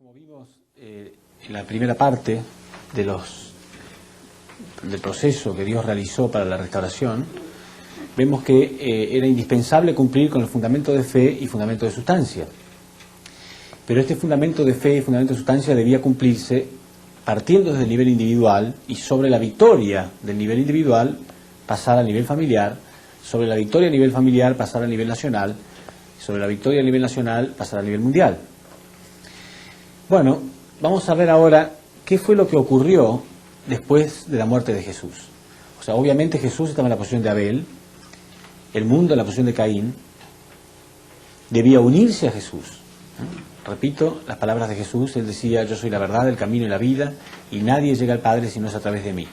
Como vimos en la primera parte del proceso que Dios realizó para la restauración, vemos que era indispensable cumplir con el fundamento de fe y fundamento de sustancia. Pero este fundamento de fe y fundamento de sustancia debía cumplirse partiendo desde el nivel individual y sobre la victoria del nivel individual pasar al nivel familiar, sobre la victoria a nivel familiar pasar al nivel nacional, sobre la victoria a nivel nacional pasar al nivel mundial. Bueno, vamos a ver ahora qué fue lo que ocurrió después de la muerte de Jesús. O sea, obviamente Jesús estaba en la posición de Abel, el mundo en la posición de Caín, debía unirse a Jesús. Repito las palabras de Jesús, él decía: yo soy la verdad, el camino y la vida, y nadie llega al Padre si no es a través de mí.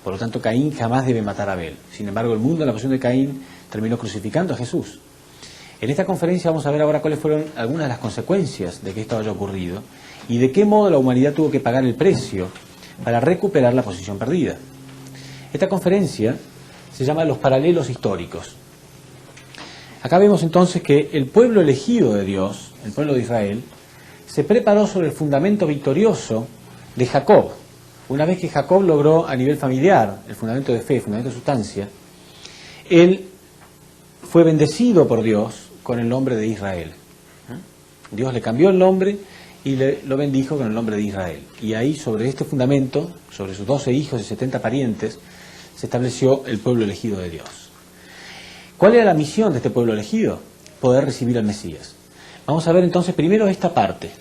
Por lo tanto, Caín jamás debe matar a Abel. Sin embargo, el mundo en la posición de Caín terminó crucificando a Jesús. En esta conferencia vamos a ver ahora cuáles fueron algunas de las consecuencias de que esto haya ocurrido y de qué modo la humanidad tuvo que pagar el precio para recuperar la posición perdida. Esta conferencia se llama Los paralelos históricos. Acá vemos entonces que el pueblo elegido de Dios, el pueblo de Israel, se preparó sobre el fundamento victorioso de Jacob. Una vez que Jacob logró a nivel familiar el fundamento de fe, el fundamento de sustancia, él fue bendecido por Dios con el nombre de Israel. Dios le cambió el nombre y lo bendijo con el nombre de Israel. Y ahí, sobre este fundamento, sobre sus 12 hijos y 70 parientes, se estableció el pueblo elegido de Dios. ¿Cuál era la misión de este pueblo elegido? Poder recibir al Mesías. Vamos a ver entonces primero esta parte,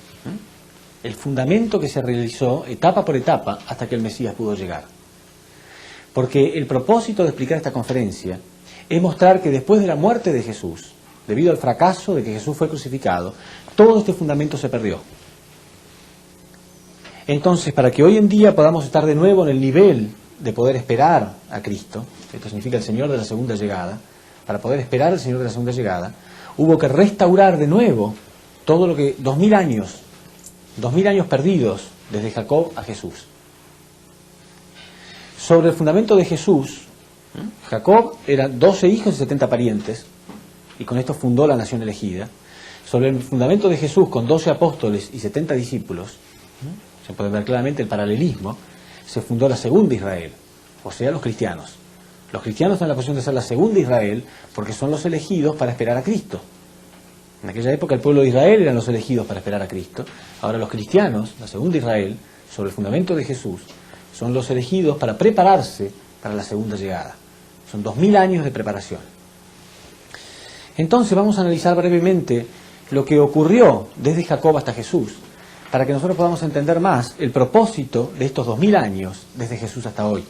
el fundamento que se realizó etapa por etapa hasta que el Mesías pudo llegar. Porque el propósito de explicar esta conferencia es mostrar que después de la muerte de Jesús, debido al fracaso de que Jesús fue crucificado, todo este fundamento se perdió. Entonces, para que hoy en día podamos estar de nuevo en el nivel de poder esperar a Cristo, esto significa el Señor de la segunda llegada, para poder esperar al Señor de la segunda llegada, hubo que restaurar de nuevo todo lo que 2000 años perdidos desde Jacob a Jesús. Sobre el fundamento de Jesús, Jacob eran 12 hijos y 70 parientes, y con esto fundó la nación elegida. Sobre el fundamento de Jesús, con 12 apóstoles y 70 discípulos, se puede ver claramente el paralelismo, se fundó la segunda Israel, o sea, los cristianos. Los cristianos están en la posición de ser la segunda Israel porque son los elegidos para esperar a Cristo. En aquella época el pueblo de Israel eran los elegidos para esperar a Cristo. Ahora los cristianos, la segunda Israel, sobre el fundamento de Jesús, son los elegidos para prepararse para la segunda llegada. Son 2000 años de preparación. Entonces vamos a analizar brevemente lo que ocurrió desde Jacob hasta Jesús, para que nosotros podamos entender más el propósito de estos 2000 años desde Jesús hasta hoy.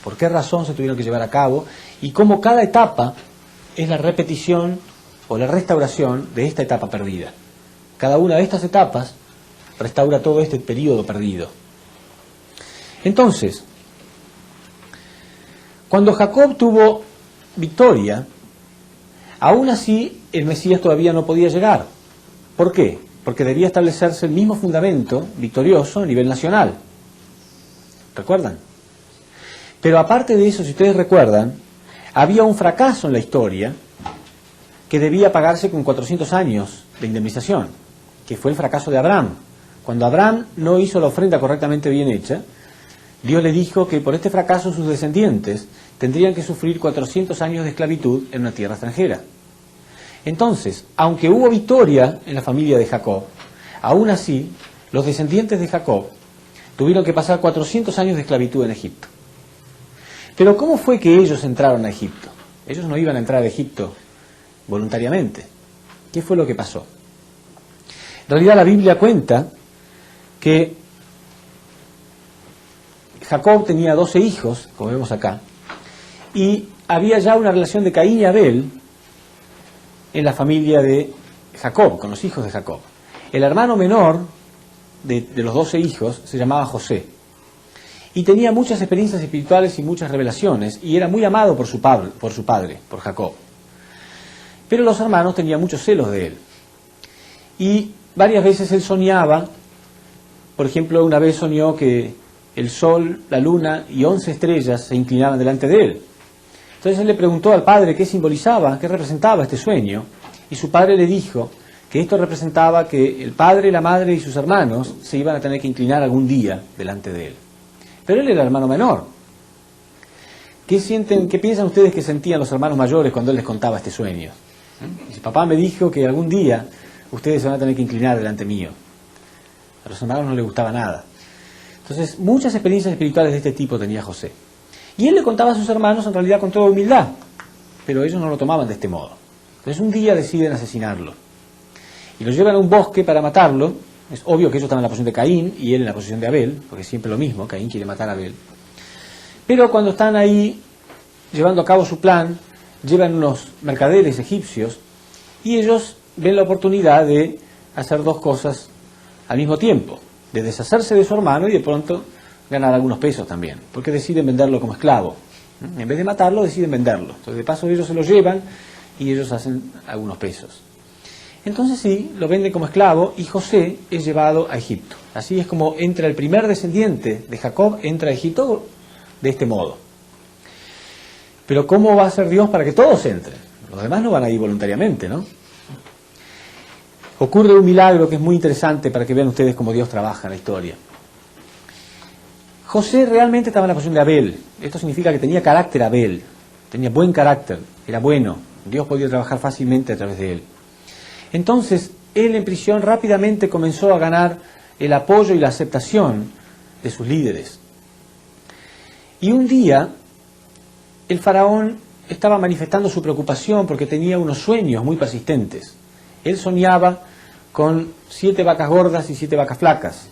Por qué razón se tuvieron que llevar a cabo y cómo cada etapa es la repetición o la restauración de esta etapa perdida. Cada una de estas etapas restaura todo este periodo perdido. Entonces, cuando Jacob tuvo victoria, aún así el Mesías todavía no podía llegar. ¿Por qué? Porque debía establecerse el mismo fundamento victorioso a nivel nacional. ¿Recuerdan? Pero aparte de eso, si ustedes recuerdan, había un fracaso en la historia que debía pagarse con 400 años de indemnización, que fue el fracaso de Abraham. Cuando Abraham no hizo la ofrenda correctamente bien hecha, Dios le dijo que por este fracaso sus descendientes tendrían que sufrir 400 años de esclavitud en una tierra extranjera. Entonces, aunque hubo victoria en la familia de Jacob, aún así, los descendientes de Jacob tuvieron que pasar 400 años de esclavitud en Egipto. Pero ¿cómo fue que ellos entraron a Egipto? Ellos no iban a entrar a Egipto voluntariamente. ¿Qué fue lo que pasó? En realidad la Biblia cuenta que Jacob tenía 12 hijos, como vemos acá, y había ya una relación de Caín y Abel en la familia de Jacob, con los hijos de Jacob. El hermano menor de los 12 hijos se llamaba José, y tenía muchas experiencias espirituales y muchas revelaciones, y era muy amado por su padre, por Jacob. Pero los hermanos tenían muchos celos de él, y varias veces él soñaba. Por ejemplo, una vez soñó que el sol, la luna y 11 estrellas se inclinaban delante de él. Entonces él le preguntó al padre qué simbolizaba, qué representaba este sueño, y su padre le dijo que esto representaba que el padre, la madre y sus hermanos se iban a tener que inclinar algún día delante de él. Pero él era el hermano menor. ¿Qué piensan ustedes que sentían los hermanos mayores cuando él les contaba este sueño? Dice, papá me dijo que algún día ustedes se van a tener que inclinar delante mío. A los hermanos no les gustaba nada. Entonces, muchas experiencias espirituales de este tipo tenía José. Y él le contaba a sus hermanos en realidad con toda humildad, pero ellos no lo tomaban de este modo. Entonces un día deciden asesinarlo. Y lo llevan a un bosque para matarlo. Es obvio que ellos estaban en la posición de Caín y él en la posición de Abel, porque es siempre lo mismo, Caín quiere matar a Abel. Pero cuando están ahí llevando a cabo su plan, llevan unos mercaderes egipcios y ellos ven la oportunidad de hacer dos cosas al mismo tiempo, de deshacerse de su hermano y de pronto ganar algunos pesos también, porque deciden venderlo como esclavo. En vez de matarlo, deciden venderlo. Entonces, de paso, ellos se lo llevan y ellos hacen algunos pesos. Entonces, sí, lo venden como esclavo y José es llevado a Egipto. Así es como entra el primer descendiente de Jacob, entra a Egipto de este modo. Pero ¿cómo va a ser Dios para que todos entren? Los demás no van a ir voluntariamente, ¿no? Ocurre un milagro que es muy interesante para que vean ustedes cómo Dios trabaja en la historia. José realmente estaba en la posición de Abel. Esto significa que tenía carácter Abel, tenía buen carácter, era bueno. Dios podía trabajar fácilmente a través de él. Entonces, él en prisión rápidamente comenzó a ganar el apoyo y la aceptación de sus líderes. Y un día, el faraón estaba manifestando su preocupación porque tenía unos sueños muy persistentes. Él soñaba con 7 vacas gordas y 7 vacas flacas.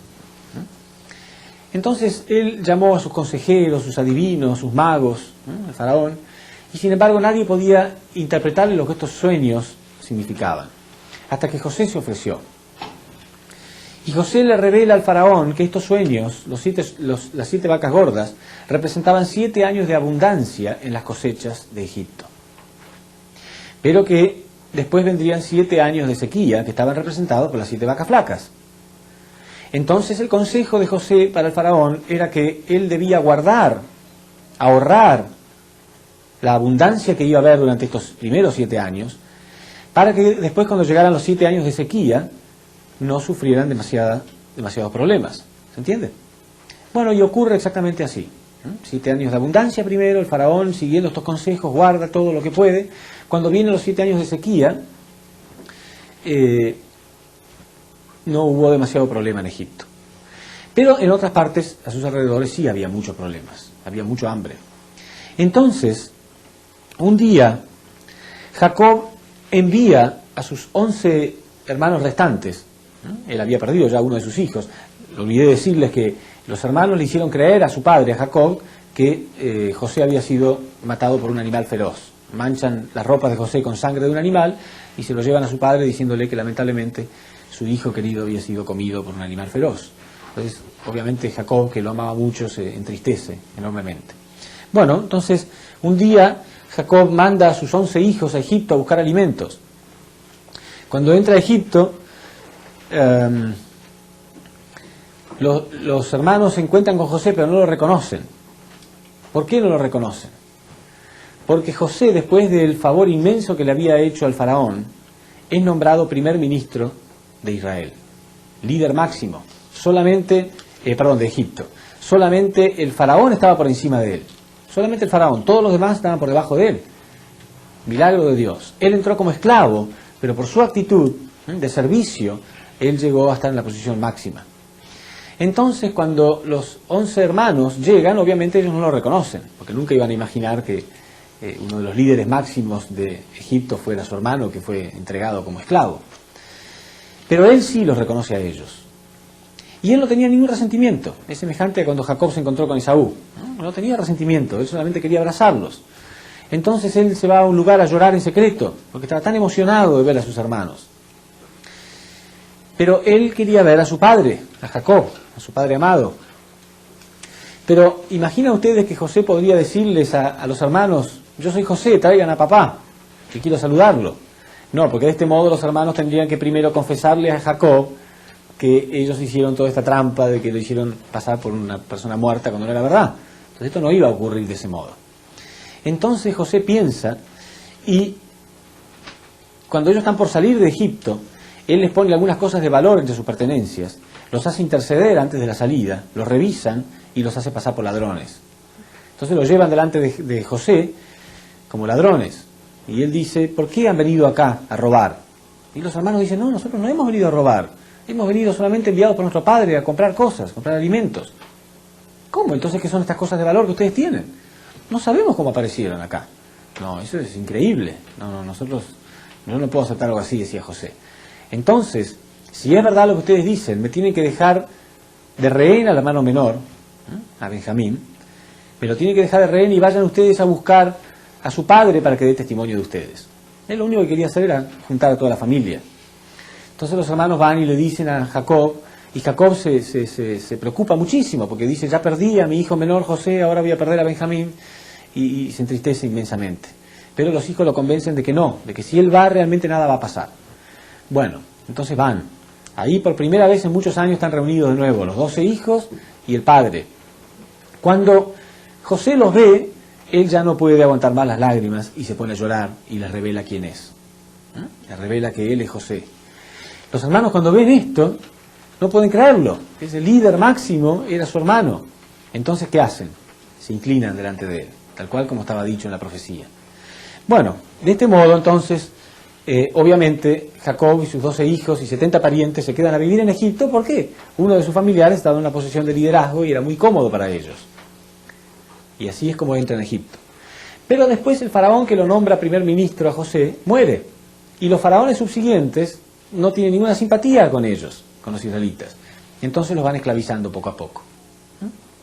Entonces él llamó a sus consejeros, sus adivinos, sus magos, el faraón, y sin embargo nadie podía interpretarle lo que estos sueños significaban, hasta que José se ofreció. Y José le revela al faraón que estos sueños, las 7 vacas gordas, representaban 7 años de abundancia en las cosechas de Egipto. Pero que después vendrían 7 años de sequía, que estaban representados por las 7 vacas flacas. Entonces el consejo de José para el faraón era que él debía guardar, ahorrar la abundancia que iba a haber durante estos primeros 7 años, para que después cuando llegaran los 7 años de sequía, no sufrieran demasiados problemas. ¿Se entiende? Bueno, y ocurre exactamente así. 7 años de abundancia primero, el faraón siguiendo estos consejos guarda todo lo que puede. Cuando vienen los 7 años de sequía, no hubo demasiado problema en Egipto. Pero en otras partes, a sus alrededores, sí había muchos problemas, había mucho hambre. Entonces, un día, Jacob envía a sus 11 hermanos restantes. Él había perdido ya uno de sus hijos. Olvidé decirles que los hermanos le hicieron creer a su padre, a Jacob, que José había sido matado por un animal feroz. Manchan las ropas de José con sangre de un animal y se lo llevan a su padre diciéndole que lamentablemente su hijo querido había sido comido por un animal feroz. Entonces, obviamente Jacob, que lo amaba mucho, se entristece enormemente. Bueno, entonces, un día Jacob manda a sus 11 hijos a Egipto a buscar alimentos. Cuando entra a Egipto, los hermanos se encuentran con José, pero no lo reconocen. ¿Por qué no lo reconocen? Porque José, después del favor inmenso que le había hecho al faraón, es nombrado primer ministro de Israel, líder máximo, de Egipto. Solamente el faraón estaba por encima de él, solamente el faraón, todos los demás estaban por debajo de él. Milagro de Dios. Él entró como esclavo, pero por su actitud de servicio, él llegó a estar en la posición máxima. Entonces, cuando los 11 hermanos llegan, obviamente ellos no lo reconocen, porque nunca iban a imaginar que uno de los líderes máximos de Egipto fuera su hermano, que fue entregado como esclavo. Pero él sí los reconoce a ellos. Y él no tenía ningún resentimiento. Es semejante a cuando Jacob se encontró con Esaú. No tenía resentimiento, él solamente quería abrazarlos. Entonces él se va a un lugar a llorar en secreto, porque estaba tan emocionado de ver a sus hermanos. Pero él quería ver a su padre, a Jacob, a su padre amado. Pero imagina ustedes que José podría decirles a los hermanos: yo soy José, traigan a papá, que quiero saludarlo. No, porque de este modo los hermanos tendrían que primero confesarle a Jacob que ellos hicieron toda esta trampa de que lo hicieron pasar por una persona muerta cuando no era verdad. Entonces esto no iba a ocurrir de ese modo. Entonces José piensa, y cuando ellos están por salir de Egipto, él les pone algunas cosas de valor entre sus pertenencias, los hace interceder antes de la salida, los revisan y los hace pasar por ladrones. Entonces los llevan delante de José como ladrones. Y él dice, ¿por qué han venido acá a robar? Y los hermanos dicen, no, nosotros no hemos venido a robar. Hemos venido solamente enviados por nuestro padre a comprar cosas, comprar alimentos. ¿Cómo? Entonces, ¿qué son estas cosas de valor que ustedes tienen? No sabemos cómo aparecieron acá. No, eso es increíble. Yo no puedo aceptar algo así, decía José. Entonces, si es verdad lo que ustedes dicen, me tienen que dejar de rehén al hermano menor, a Benjamín, me lo tienen que dejar de rehén y vayan ustedes a buscar a su padre para que dé testimonio de ustedes. Él lo único que quería hacer era juntar a toda la familia. Entonces los hermanos van y le dicen a Jacob, y Jacob se preocupa muchísimo, porque dice, ya perdí a mi hijo menor José, ahora voy a perder a Benjamín, y se entristece inmensamente. Pero los hijos lo convencen de que no, de que si él va realmente nada va a pasar. Bueno, entonces van. Ahí por primera vez en muchos años están reunidos de nuevo los 12 hijos y el padre. Cuando José los ve, él ya no puede aguantar más las lágrimas y se pone a llorar y les revela quién es. Les revela que él es José. Los hermanos cuando ven esto no pueden creerlo. Es el líder máximo, era su hermano. Entonces, ¿qué hacen? Se inclinan delante de él, tal cual como estaba dicho en la profecía. Bueno, de este modo entonces, obviamente Jacob y sus 12 hijos y 70 parientes se quedan a vivir en Egipto porque uno de sus familiares estaba en una posición de liderazgo y era muy cómodo para ellos. Y así es como entra en Egipto. Pero después el faraón que lo nombra primer ministro a José muere. Y los faraones subsiguientes no tienen ninguna simpatía con ellos, con los israelitas. Entonces los van esclavizando poco a poco.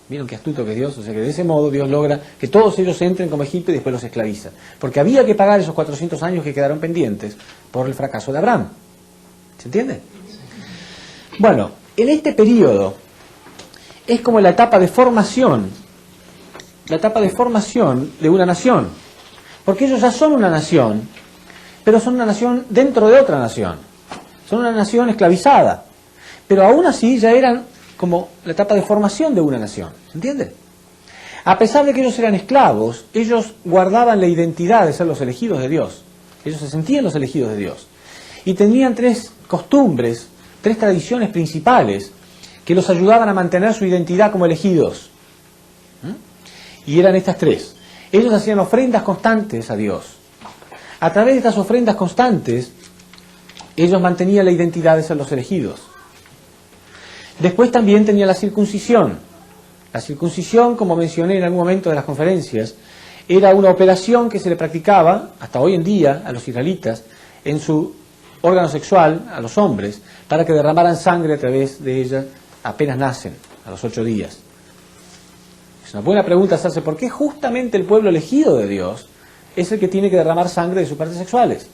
¿Vieron qué astuto que es Dios? O sea que de ese modo Dios logra que todos ellos entren como Egipto y después los esclaviza. Porque había que pagar esos 400 años que quedaron pendientes por el fracaso de Abraham. ¿Se entiende? Bueno, en este periodo es como la etapa de formación de una nación. Porque ellos ya son una nación, pero son una nación dentro de otra nación. Son una nación esclavizada. Pero aún así ya eran como la etapa de formación de una nación. ¿Se entiende? A pesar de que ellos eran esclavos, ellos guardaban la identidad de ser los elegidos de Dios. Ellos se sentían los elegidos de Dios. Y tenían 3 costumbres, 3 tradiciones principales que los ayudaban a mantener su identidad como elegidos. Y eran estas 3. Ellos hacían ofrendas constantes a Dios. A través de estas ofrendas constantes, ellos mantenían la identidad de ser los elegidos. Después también tenía la circuncisión. La circuncisión, como mencioné en algún momento de las conferencias, era una operación que se le practicaba, hasta hoy en día, a los israelitas, en su órgano sexual, a los hombres, para que derramaran sangre a través de ella apenas nacen, a los 8 días. Es una buena pregunta hacerse, ¿por qué justamente el pueblo elegido de Dios es el que tiene que derramar sangre de sus partes sexuales?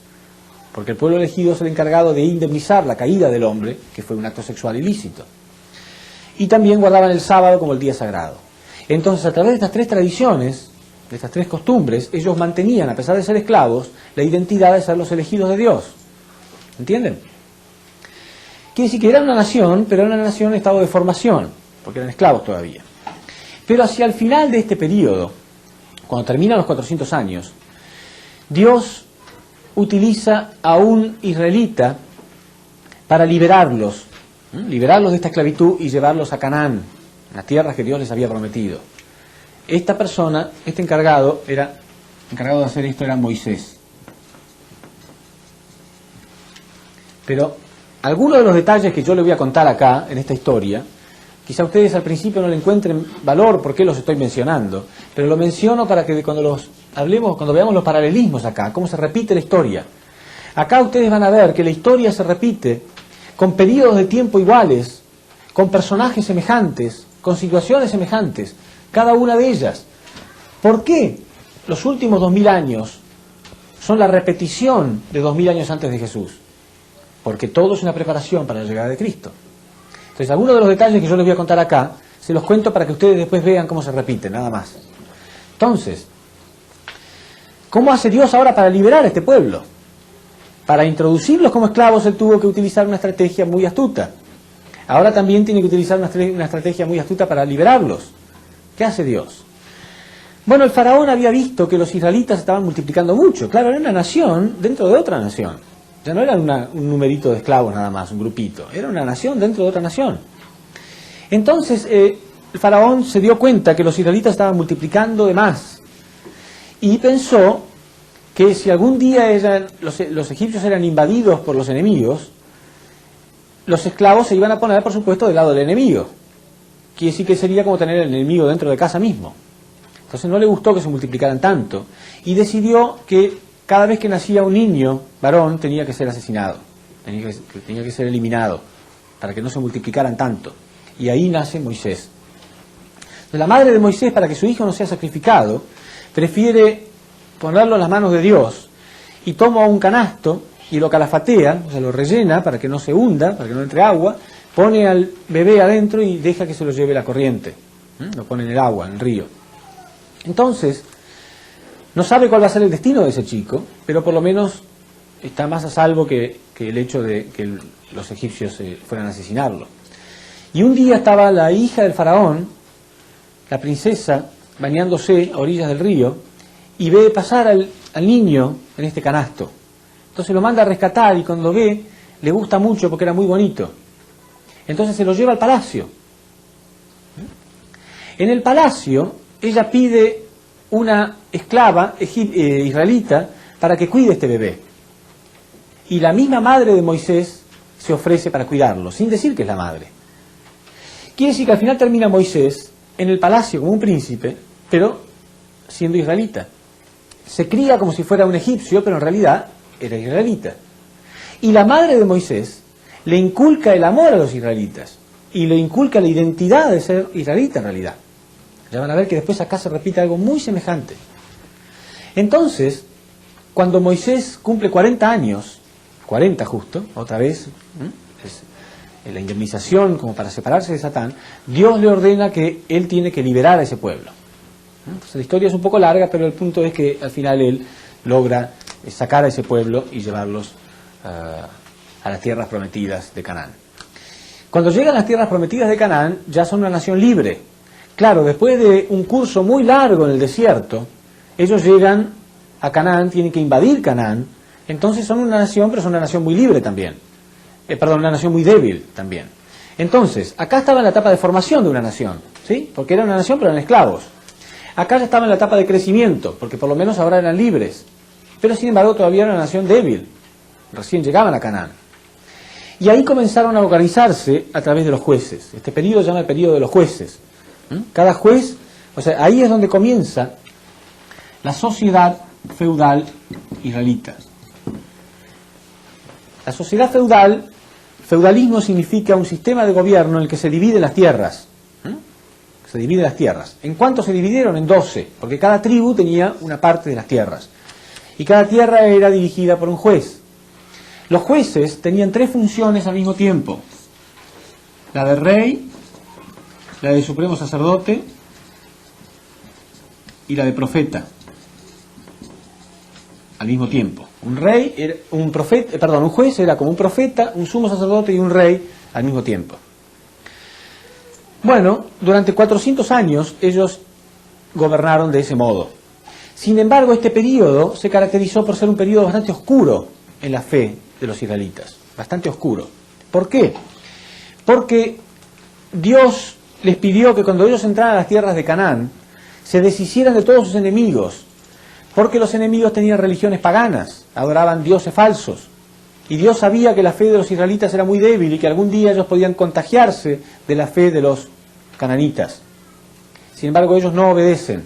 Porque el pueblo elegido es el encargado de indemnizar la caída del hombre, que fue un acto sexual ilícito. Y también guardaban el sábado como el día sagrado. Entonces, a través de estas 3 tradiciones, de estas 3 costumbres, ellos mantenían, a pesar de ser esclavos, la identidad de ser los elegidos de Dios. ¿Entienden? Quiere decir que era una nación, pero era una nación en estado de formación, porque eran esclavos todavía. Pero hacia el final de este periodo, cuando terminan los 400 años, Dios utiliza a un israelita para liberarlos de esta esclavitud y llevarlos a Canaán, las tierras que Dios les había prometido. Esta persona, encargado de hacer esto era Moisés. Pero algunos de los detalles que yo les voy a contar acá, en esta historia, quizá ustedes al principio no le encuentren valor por qué los estoy mencionando, pero lo menciono para que cuando veamos los paralelismos acá, cómo se repite la historia. Acá ustedes van a ver que la historia se repite con periodos de tiempo iguales, con personajes semejantes, con situaciones semejantes, cada una de ellas. ¿Por qué los últimos 2000 años son la repetición de 2000 años antes de Jesús? Porque todo es una preparación para la llegada de Cristo. Entonces, algunos de los detalles que yo les voy a contar acá, se los cuento para que ustedes después vean cómo se repiten, nada más. Entonces, ¿cómo hace Dios ahora para liberar a este pueblo? Para introducirlos como esclavos, Él tuvo que utilizar una estrategia muy astuta. Ahora también tiene que utilizar una estrategia muy astuta para liberarlos. ¿Qué hace Dios? Bueno, el faraón había visto que los israelitas estaban multiplicando mucho. Claro, era una nación dentro de otra nación. Ya no era un numerito de esclavos nada más, un grupito. Era una nación dentro de otra nación. Entonces, el faraón se dio cuenta que los israelitas estaban multiplicando de más. Y pensó que si algún día los egipcios eran invadidos por los enemigos, los esclavos se iban a poner, por supuesto, del lado del enemigo. Quiere decir que sería como tener el enemigo dentro de casa mismo. Entonces no le gustó que se multiplicaran tanto. Y decidió que cada vez que nacía un niño varón tenía que ser asesinado, tenía que ser eliminado, para que no se multiplicaran tanto. Y ahí nace Moisés. Entonces, la madre de Moisés, para que su hijo no sea sacrificado, prefiere ponerlo en las manos de Dios y toma un canasto y lo calafatea, o sea, lo rellena para que no se hunda, para que no entre agua, pone al bebé adentro y deja que se lo lleve la corriente. Lo pone en el agua, en el río. Entonces, no sabe cuál va a ser el destino de ese chico, pero por lo menos está más a salvo que el hecho de que los egipcios fueran a asesinarlo. Y un día estaba la hija del faraón, la princesa, bañándose a orillas del río, y ve pasar al niño en este canasto. Entonces lo manda a rescatar y cuando lo ve, le gusta mucho porque era muy bonito. Entonces se lo lleva al palacio. En el palacio, ella pide una esclava israelita para que cuide este bebé. Y la misma madre de Moisés se ofrece para cuidarlo, sin decir que es la madre. Quiere decir que al final termina Moisés en el palacio como un príncipe, pero siendo israelita. Se cría como si fuera un egipcio, pero en realidad era israelita. Y la madre de Moisés le inculca el amor a los israelitas y le inculca la identidad de ser israelita en realidad. Ya van a ver que después acá se repite algo muy semejante. Entonces, cuando Moisés cumple 40 años, 40 justo, otra vez, es la indemnización como para separarse de Satán, Dios le ordena que él tiene que liberar a ese pueblo. Entonces, la historia es un poco larga, pero el punto es que al final él logra sacar a ese pueblo y llevarlos a las tierras prometidas de Canaán. Cuando llegan a las tierras prometidas de Canaán, ya son una nación libre. Claro, después de un curso muy largo en el desierto, ellos llegan a Canaán, tienen que invadir Canaán, entonces son una nación, pero son una nación muy libre también. Una nación muy débil también. Entonces, acá estaba en la etapa de formación de una nación, ¿sí? Porque era una nación, pero eran esclavos. Acá ya estaba en la etapa de crecimiento, porque por lo menos ahora eran libres. Pero sin embargo todavía era una nación débil. Recién llegaban a Canaán. Y ahí comenzaron a organizarse a través de los jueces. Este periodo se llama el periodo de los jueces. Cada juez, o sea, ahí es donde comienza la sociedad feudal israelita. La sociedad feudal, feudalismo significa un sistema de gobierno en el que se dividen las tierras. Se dividen las tierras. ¿En cuánto se dividieron? En 12, porque cada tribu tenía una parte de las tierras. Y cada tierra era dirigida por un juez. Los jueces tenían 3 funciones al mismo tiempo. La de rey, la de supremo sacerdote y la de profeta. Al mismo tiempo. Un juez era como un profeta, un sumo sacerdote y un rey al mismo tiempo. Bueno, durante 400 años ellos gobernaron de ese modo. Sin embargo, este periodo se caracterizó por ser un periodo bastante oscuro en la fe de los israelitas. Bastante oscuro. ¿Por qué? Porque Dios les pidió que cuando ellos entraran a las tierras de Canaán, se deshicieran de todos sus enemigos, porque los enemigos tenían religiones paganas, adoraban dioses falsos. Y Dios sabía que la fe de los israelitas era muy débil y que algún día ellos podían contagiarse de la fe de los cananitas. Sin embargo, ellos no obedecen.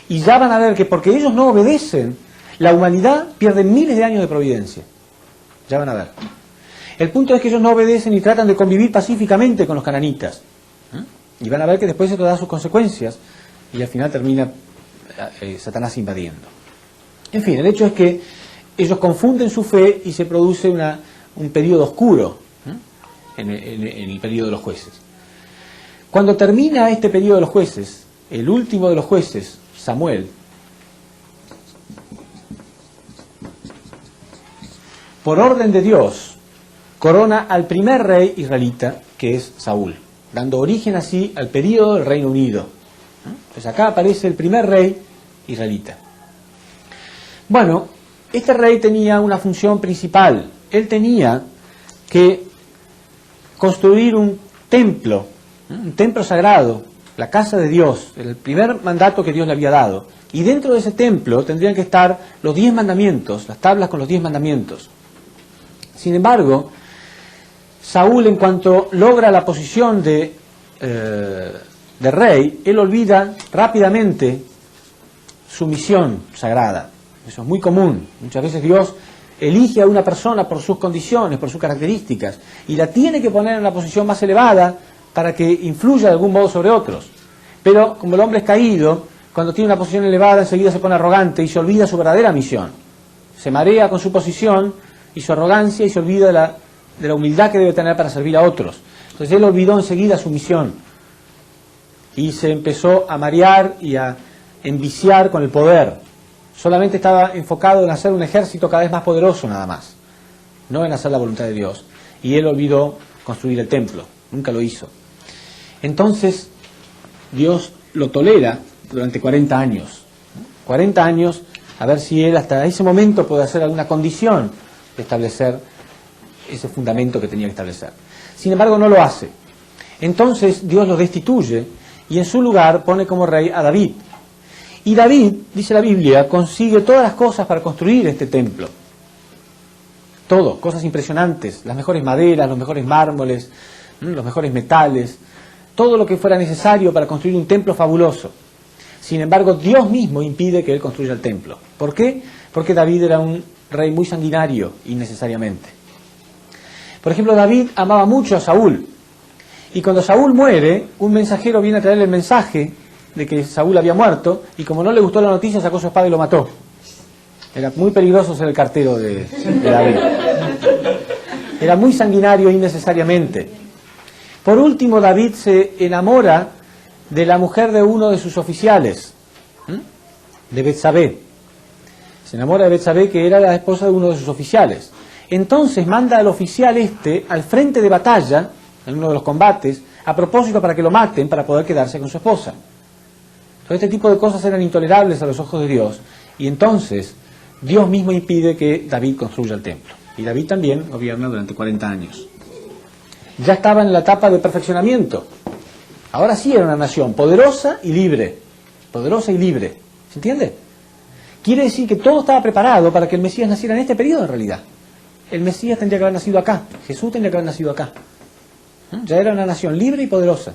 Y ya van a ver que porque ellos no obedecen, la humanidad pierde miles de años de providencia. Ya van a ver. El punto es que ellos no obedecen y tratan de convivir pacíficamente con los cananitas. Y van a ver que después esto da sus consecuencias y al final termina Satanás invadiendo. En fin, el hecho es que ellos confunden su fe y se produce un periodo oscuro en el periodo de los jueces. Cuando termina este periodo de los jueces, el último de los jueces, Samuel, por orden de Dios, corona al primer rey israelita, que es Saúl, dando origen así al periodo del Reino Unido. Entonces acá aparece el primer rey israelita. Bueno, este rey tenía una función principal él tenía que construir un templo sagrado, la casa de Dios, el primer mandato que Dios le había dado. Y dentro de ese templo tendrían que estar los 10 mandamientos, las tablas con los 10 mandamientos. Sin embargo, Saúl, en cuanto logra la posición de rey, él olvida rápidamente su misión sagrada. Eso es muy común. Muchas veces Dios elige a una persona por sus condiciones, por sus características, y la tiene que poner en la posición más elevada para que influya de algún modo sobre otros. Pero como el hombre es caído, cuando tiene una posición elevada enseguida se pone arrogante y se olvida su verdadera misión. Se marea con su posición y su arrogancia y se olvida de la humildad que debe tener para servir a otros. Entonces él olvidó enseguida su misión y se empezó a marear y a enviciar con el poder. Solamente estaba enfocado en hacer un ejército cada vez más poderoso nada más, no en hacer la voluntad de Dios. Y él olvidó construir el templo, nunca lo hizo. Entonces Dios lo tolera durante 40 años. 40 años, a ver si él hasta ese momento puede hacer alguna condición de establecer ese fundamento que tenía que establecer. Sin embargo, no lo hace. Entonces Dios lo destituye y en su lugar pone como rey a David. Y David, dice la Biblia, consigue todas las cosas para construir este templo. Todo, cosas impresionantes, las mejores maderas, los mejores mármoles, los mejores metales, todo lo que fuera necesario para construir un templo fabuloso. Sin embargo, Dios mismo impide que él construya el templo. ¿Por qué? Porque David era un rey muy sanguinario, innecesariamente. Por ejemplo, David amaba mucho a Saúl. Y cuando Saúl muere, un mensajero viene a traerle el mensaje de que Saúl había muerto, y como no le gustó la noticia, sacó su espada y lo mató. Era muy peligroso ser el cartero de David. Era muy sanguinario innecesariamente. Por último, David se enamora de la mujer de uno de sus oficiales, de Betsabé. Se enamora de Betsabé, que era la esposa de uno de sus oficiales. Entonces manda al oficial al frente de batalla, en uno de los combates, a propósito para que lo maten, para poder quedarse con su esposa. Todo este tipo de cosas eran intolerables a los ojos de Dios, y entonces Dios mismo impide que David construya el templo. Y David también gobierna durante 40 años. Ya estaba en la etapa de perfeccionamiento. Ahora sí era una nación poderosa y libre. Poderosa y libre. ¿Se entiende? Quiere decir que todo estaba preparado para que el Mesías naciera en este periodo en realidad. El Mesías tendría que haber nacido acá. Jesús tendría que haber nacido acá. Ya era una nación libre y poderosa.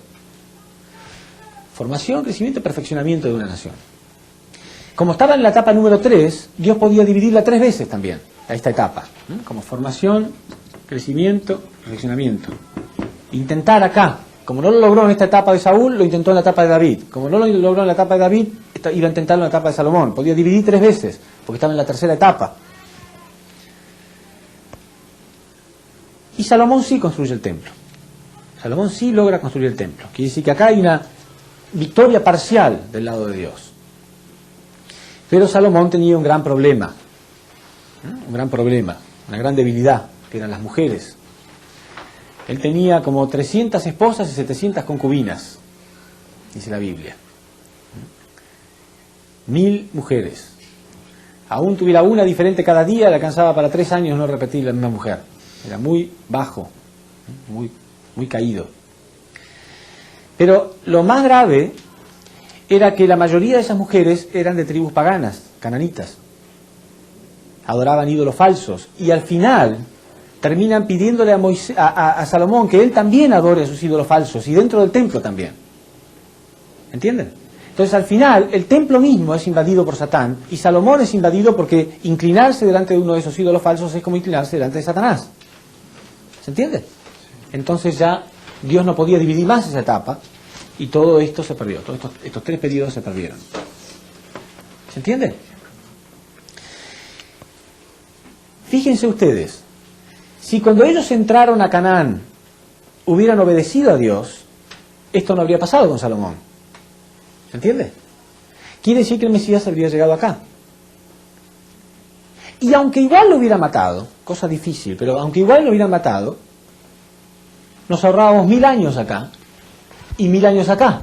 Formación, crecimiento y perfeccionamiento de una nación. Como estaba en la etapa número 3, Dios podía dividirla 3 veces también, a esta etapa. Como formación, crecimiento, perfeccionamiento. Intentar acá. Como no lo logró en esta etapa de Saúl, lo intentó en la etapa de David. Como no lo logró en la etapa de David, iba a intentarlo en la etapa de Salomón. Podía dividir 3 veces, porque estaba en la tercera etapa. Y Salomón sí construye el templo. Salomón sí logra construir el templo. Quiere decir que acá hay una victoria parcial del lado de Dios. Pero Salomón tenía un gran problema. Una gran debilidad, que eran las mujeres. Él tenía como 300 esposas y 700 concubinas, dice la Biblia. 1000 mujeres. Aún tuviera una diferente cada día, le alcanzaba para 3 años no repetir la misma mujer. Era muy bajo, muy caído. Pero lo más grave era que la mayoría de esas mujeres eran de tribus paganas, cananitas. Adoraban ídolos falsos. Y al final terminan pidiéndole a Salomón que él también adore a sus ídolos falsos, y dentro del templo también. ¿Entienden? Entonces al final el templo mismo es invadido por Satán, y Salomón es invadido porque inclinarse delante de uno de esos ídolos falsos es como inclinarse delante de Satanás. ¿Se entiende? Entonces ya Dios no podía dividir más esa etapa, y todo esto se perdió, todos estos 3 periodos se perdieron. ¿Se entiende? Fíjense ustedes, si cuando ellos entraron a Canaán hubieran obedecido a Dios, esto no habría pasado con Salomón. ¿Se entiende? Quiere decir que el Mesías habría llegado acá. Y aunque igual lo hubiera matado, cosa difícil, pero aunque igual lo hubieran matado, nos ahorrábamos 1000 años acá y 1000 años acá.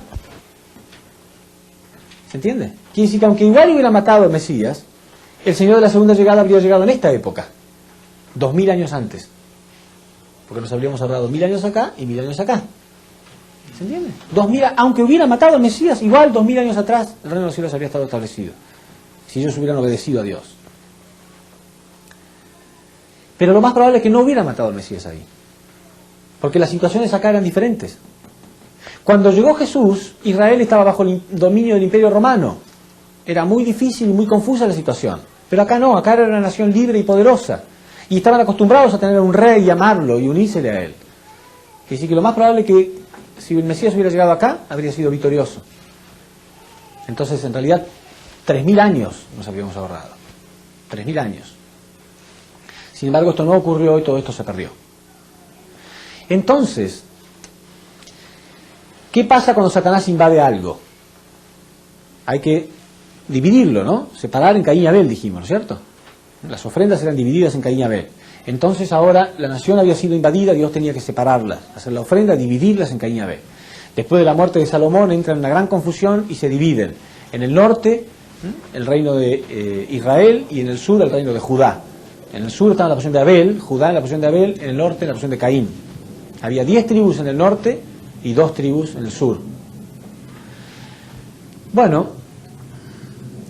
¿Se entiende? Quiere decir que aunque igual hubiera matado al Mesías, el Señor de la segunda llegada habría llegado en esta época. 2000 años antes. Porque nos habríamos ahorrado 1000 años acá y 1000 años acá. ¿Se entiende? 2000, aunque hubiera matado al Mesías, igual 2000 años atrás el reino de los cielos habría estado establecido. Si ellos hubieran obedecido a Dios. Pero lo más probable es que no hubieran matado al Mesías ahí. Porque las situaciones acá eran diferentes. Cuando llegó Jesús, Israel estaba bajo el dominio del Imperio Romano. Era muy difícil y muy confusa la situación. Pero acá no, acá era una nación libre y poderosa. Y estaban acostumbrados a tener un rey y amarlo y unírsele a él. Es decir, que lo más probable es que si el Mesías hubiera llegado acá, habría sido victorioso. Entonces, en realidad, 3000 años nos habíamos ahorrado. 3000 años. Sin embargo, esto no ocurrió y todo esto se perdió. Entonces, ¿qué pasa cuando Satanás invade algo? Hay que dividirlo, ¿no? Separar en Caín y Abel, dijimos, ¿no es cierto? Las ofrendas eran divididas en Caín y Abel. Entonces ahora la nación había sido invadida, Dios tenía que separarlas, hacer la ofrenda, dividirlas en Caín y Abel. Después de la muerte de Salomón entra en una gran confusión y se dividen. En el norte, el reino de Israel, y en el sur, el reino de Judá. En el sur estaba la posición de Abel, Judá en la posición de Abel, en el norte en la posición de Caín. Había 10 tribus en el norte y 2 tribus en el sur. Bueno,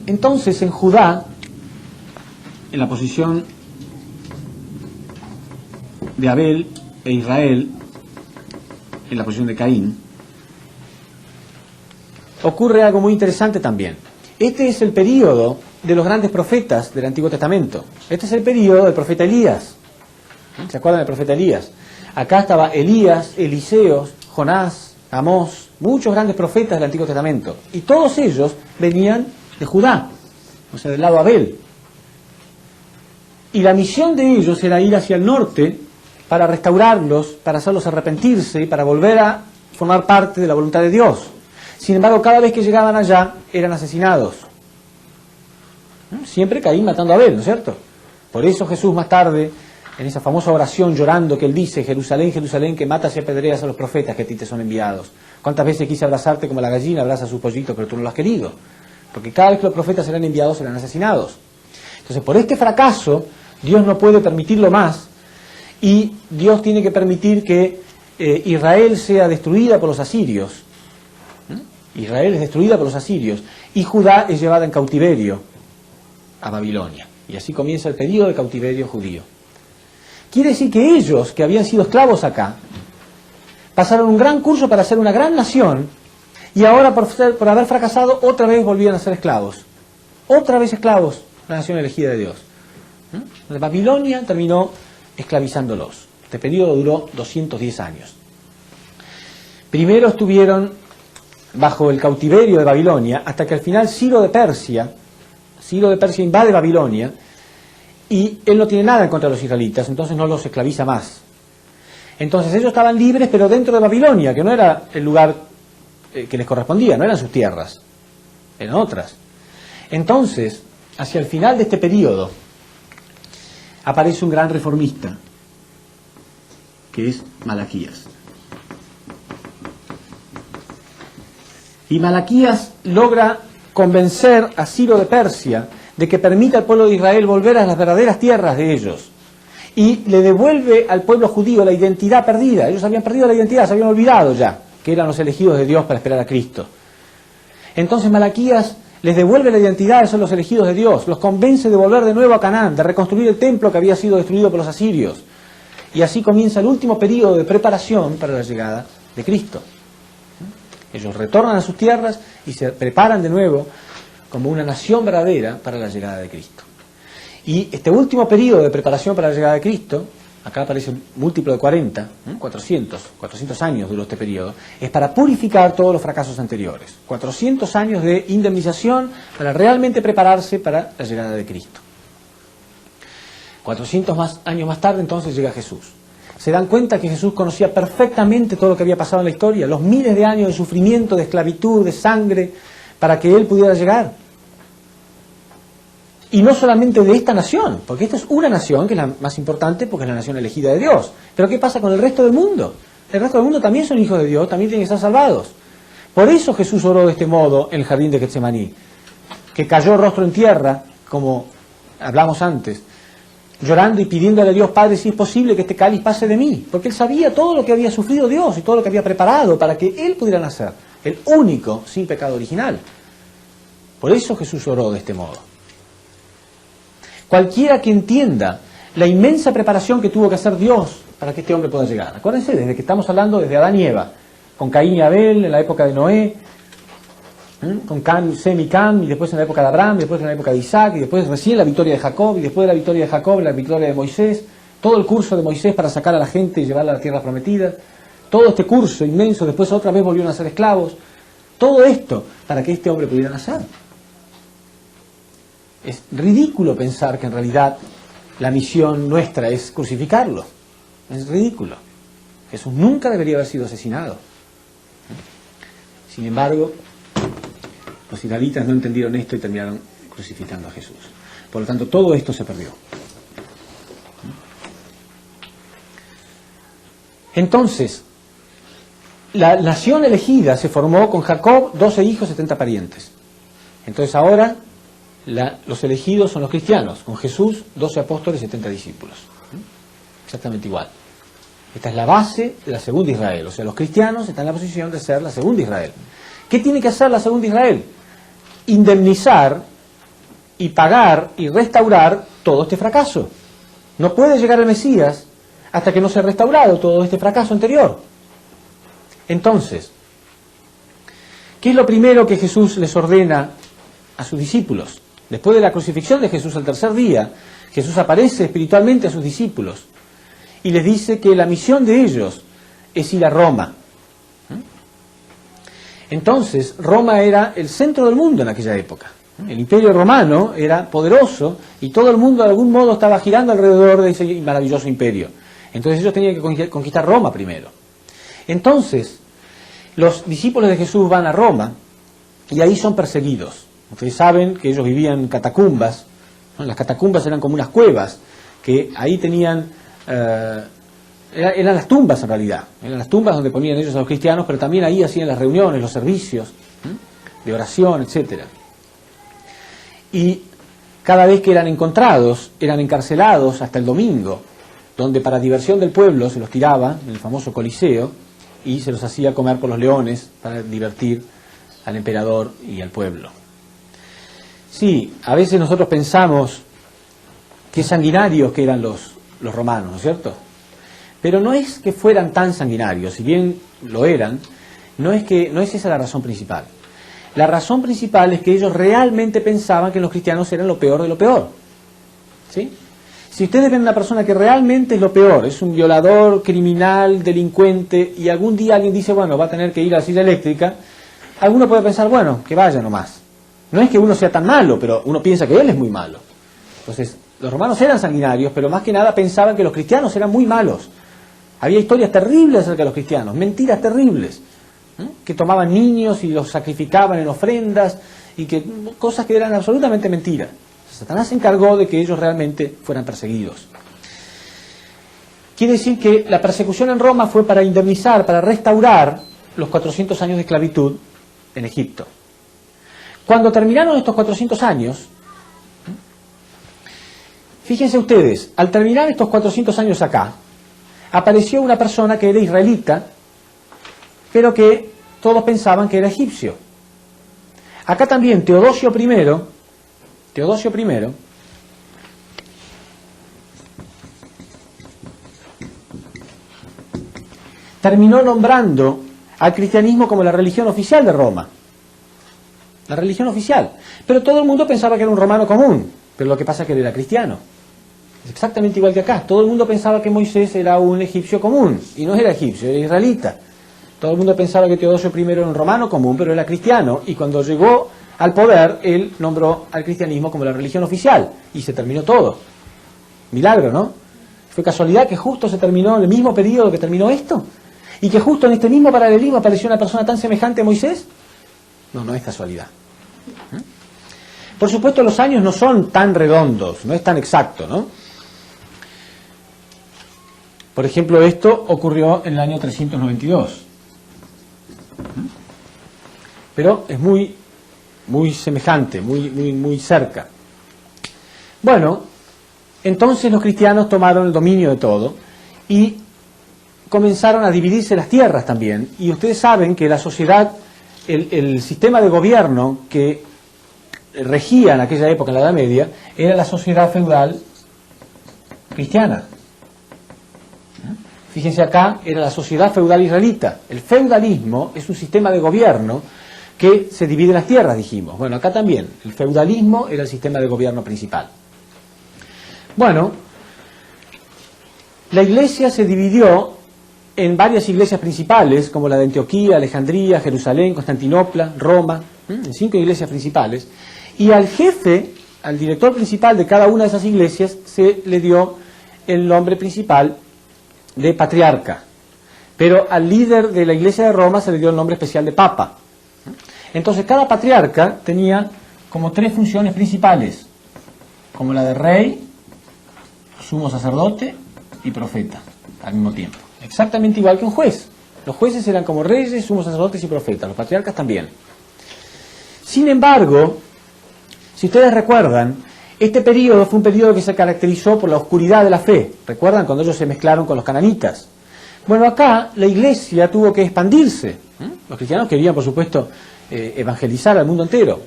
entonces en Judá, en la posición de Abel e Israel, en la posición de Caín, ocurre algo muy interesante también. Este es el período de los grandes profetas del Antiguo Testamento. Este es el período del profeta Elías. ¿Se acuerdan del profeta Elías? Acá estaba Elías, Eliseo, Jonás, Amós, muchos grandes profetas del Antiguo Testamento. Y todos ellos venían de Judá, o sea, del lado Abel. Y la misión de ellos era ir hacia el norte para restaurarlos, para hacerlos arrepentirse y para volver a formar parte de la voluntad de Dios. Sin embargo, cada vez que llegaban allá, eran asesinados. Siempre Caín matando a Abel, ¿no es cierto? Por eso Jesús más tarde, en esa famosa oración llorando que él dice, Jerusalén, Jerusalén, que matas y apedreas a los profetas que a ti te son enviados. ¿Cuántas veces quise abrazarte como la gallina abraza a sus pollitos, pero tú no lo has querido? Porque cada vez que los profetas eran enviados, eran asesinados. Entonces, por este fracaso, Dios no puede permitirlo más, y Dios tiene que permitir que Israel sea destruida por los asirios. Israel es destruida por los asirios, y Judá es llevada en cautiverio a Babilonia. Y así comienza el periodo de cautiverio judío. Quiere decir que ellos, que habían sido esclavos acá, pasaron un gran curso para ser una gran nación, y ahora por haber fracasado, otra vez volvían a ser esclavos. Otra vez esclavos, la nación elegida de Dios. Babilonia terminó esclavizándolos. Este periodo duró 210 años. Primero estuvieron bajo el cautiverio de Babilonia, hasta que al final Ciro de Persia invade Babilonia, y él no tiene nada en contra de los israelitas, entonces no los esclaviza más. Entonces ellos estaban libres, pero dentro de Babilonia, que no era el lugar que les correspondía, no eran sus tierras, eran otras. Entonces, hacia el final de este periodo, aparece un gran reformista, que es Malaquías. Y Malaquías logra convencer a Ciro de Persia de que permita al pueblo de Israel volver a las verdaderas tierras de ellos. Y le devuelve al pueblo judío la identidad perdida. Ellos habían perdido la identidad, se habían olvidado ya que eran los elegidos de Dios para esperar a Cristo. Entonces Malaquías les devuelve la identidad de ser los elegidos de Dios, los convence de volver de nuevo a Canaán, de reconstruir el templo que había sido destruido por los asirios. Y así comienza el último periodo de preparación para la llegada de Cristo. Ellos retornan a sus tierras y se preparan de nuevo como una nación verdadera para la llegada de Cristo. Y este último periodo de preparación para la llegada de Cristo, acá aparece un múltiplo de 40, 400 años duró este periodo, es para purificar todos los fracasos anteriores. 400 años de indemnización para realmente prepararse para la llegada de Cristo. 400 años más tarde entonces llega Jesús. Se dan cuenta que Jesús conocía perfectamente todo lo que había pasado en la historia, los miles de años de sufrimiento, de esclavitud, de sangre, para que Él pudiera llegar. Y no solamente de esta nación, porque esta es una nación que es la más importante porque es la nación elegida de Dios. Pero ¿qué pasa con el resto del mundo? El resto del mundo también son hijos de Dios, también tienen que ser salvados. Por eso Jesús oró de este modo en el jardín de Getsemaní, que cayó rostro en tierra, como hablamos antes, llorando y pidiéndole a Dios Padre si es posible que este cáliz pase de mí, porque él sabía todo lo que había sufrido Dios y todo lo que había preparado para que él pudiera nacer, el único sin pecado original. Por eso Jesús oró de este modo. Cualquiera que entienda la inmensa preparación que tuvo que hacer Dios para que este hombre pueda llegar. Acuérdense, desde que estamos hablando desde Adán y Eva, con Caín y Abel en la época de Noé, con Sem y Cam, y después en la época de Abraham, y después en la época de Isaac, y después recién la victoria de Jacob, y después de la victoria de Jacob, la victoria de Moisés, todo el curso de Moisés para sacar a la gente y llevarla a la tierra prometida, todo este curso inmenso, después otra vez volvieron a ser esclavos, todo esto para que este hombre pudiera nacer. Es ridículo pensar que en realidad la misión nuestra es crucificarlo. Es ridículo. Jesús nunca debería haber sido asesinado. Sin embargo, los israelitas no entendieron esto y terminaron crucificando a Jesús. Por lo tanto, todo esto se perdió. Entonces, la nación elegida se formó con Jacob, 12 hijos, 70 parientes. Entonces ahora los elegidos son los cristianos, con Jesús, 12 apóstoles, 70 discípulos. Exactamente igual. Esta es la base de la segunda Israel. O sea, los cristianos están en la posición de ser la segunda Israel. ¿Qué tiene que hacer la segunda Israel? Indemnizar y pagar y restaurar todo este fracaso. No puede llegar el Mesías hasta que no sea restaurado todo este fracaso anterior. Entonces, ¿qué es lo primero que Jesús les ordena a sus discípulos? Después de la crucifixión de Jesús al tercer día, Jesús aparece espiritualmente a sus discípulos y les dice que la misión de ellos es ir a Roma. Entonces, Roma era el centro del mundo en aquella época. El imperio romano era poderoso y todo el mundo de algún modo estaba girando alrededor de ese maravilloso imperio. Entonces ellos tenían que conquistar Roma primero. Entonces, los discípulos de Jesús van a Roma y ahí son perseguidos. Ustedes saben que ellos vivían en catacumbas, ¿no? Las catacumbas eran como unas cuevas, que ahí tenían, eran las tumbas en realidad, eran las tumbas donde ponían ellos a los cristianos, pero también ahí hacían las reuniones, los servicios de oración, etc. Y cada vez que eran encontrados, eran encarcelados hasta el domingo, donde para diversión del pueblo se los tiraba en el famoso Coliseo y se los hacía comer por los leones para divertir al emperador y al pueblo. Sí, a veces nosotros pensamos qué sanguinarios que eran los romanos, ¿no es cierto? Pero no es que fueran tan sanguinarios, si bien lo eran, no es esa la razón principal. La razón principal es que ellos realmente pensaban que los cristianos eran lo peor de lo peor. ¿Sí? Si ustedes ven a una persona que realmente es lo peor, es un violador, criminal, delincuente, y algún día alguien dice, bueno, va a tener que ir a la silla eléctrica, alguno puede pensar, bueno, que vaya nomás. No es que uno sea tan malo, pero uno piensa que él es muy malo. Entonces, los romanos eran sanguinarios, pero más que nada pensaban que los cristianos eran muy malos. Había historias terribles acerca de los cristianos, mentiras terribles, que tomaban niños y los sacrificaban en ofrendas, y que cosas que eran absolutamente mentiras. Satanás se encargó de que ellos realmente fueran perseguidos. Quiere decir que la persecución en Roma fue para indemnizar, para restaurar los 400 años de esclavitud en Egipto. Cuando terminaron estos 400 años, fíjense ustedes, al terminar estos 400 años acá, apareció una persona que era israelita, pero que todos pensaban que era egipcio. Acá también Teodosio I terminó nombrando al cristianismo como la religión oficial de Roma. La religión oficial. Pero todo el mundo pensaba que era un romano común, pero lo que pasa es que él era cristiano. Es exactamente igual que acá. Todo el mundo pensaba que Moisés era un egipcio común, y no era egipcio, era israelita. Todo el mundo pensaba que Teodosio I era un romano común, pero era cristiano, y cuando llegó al poder, él nombró al cristianismo como la religión oficial, y se terminó todo. Milagro, ¿no? ¿Fue casualidad que justo se terminó en el mismo periodo que terminó esto? ¿Y que justo en este mismo paralelismo apareció una persona tan semejante a Moisés? No, no es casualidad. Por supuesto, los años no son tan redondos, no es tan exacto, ¿no? Por ejemplo, esto ocurrió en el año 392. Pero es muy semejante, muy cerca. Bueno, Entonces los cristianos tomaron el dominio de todo y comenzaron a dividirse las tierras también. Y ustedes saben que la sociedad, el sistema de gobierno que regía en aquella época, en la Edad Media, era la sociedad feudal cristiana. Fíjense acá, era la sociedad feudal israelita. El feudalismo es un sistema de gobierno que se divide en las tierras, dijimos. Bueno, acá también, el feudalismo era el sistema de gobierno principal. Bueno, la iglesia se dividió en varias iglesias principales, como la de Antioquía, Alejandría, Jerusalén, Constantinopla, Roma, en 5 iglesias principales, y al jefe, al director principal de cada una de esas iglesias, se le dio el nombre principal de patriarca, pero al líder de la iglesia de Roma se le dio el nombre especial de papa. Entonces cada patriarca tenía como 3 funciones principales, como la de rey, sumo sacerdote y profeta, al mismo tiempo. Exactamente igual que un juez. Los jueces eran como reyes, sumos sacerdotes y profetas, los patriarcas también. Sin embargo, si ustedes recuerdan, este periodo fue un periodo que se caracterizó por la oscuridad de la fe. ¿Recuerdan cuando ellos se mezclaron con los cananitas? Bueno, acá la iglesia tuvo que expandirse. Los cristianos querían, por supuesto, evangelizar al mundo entero.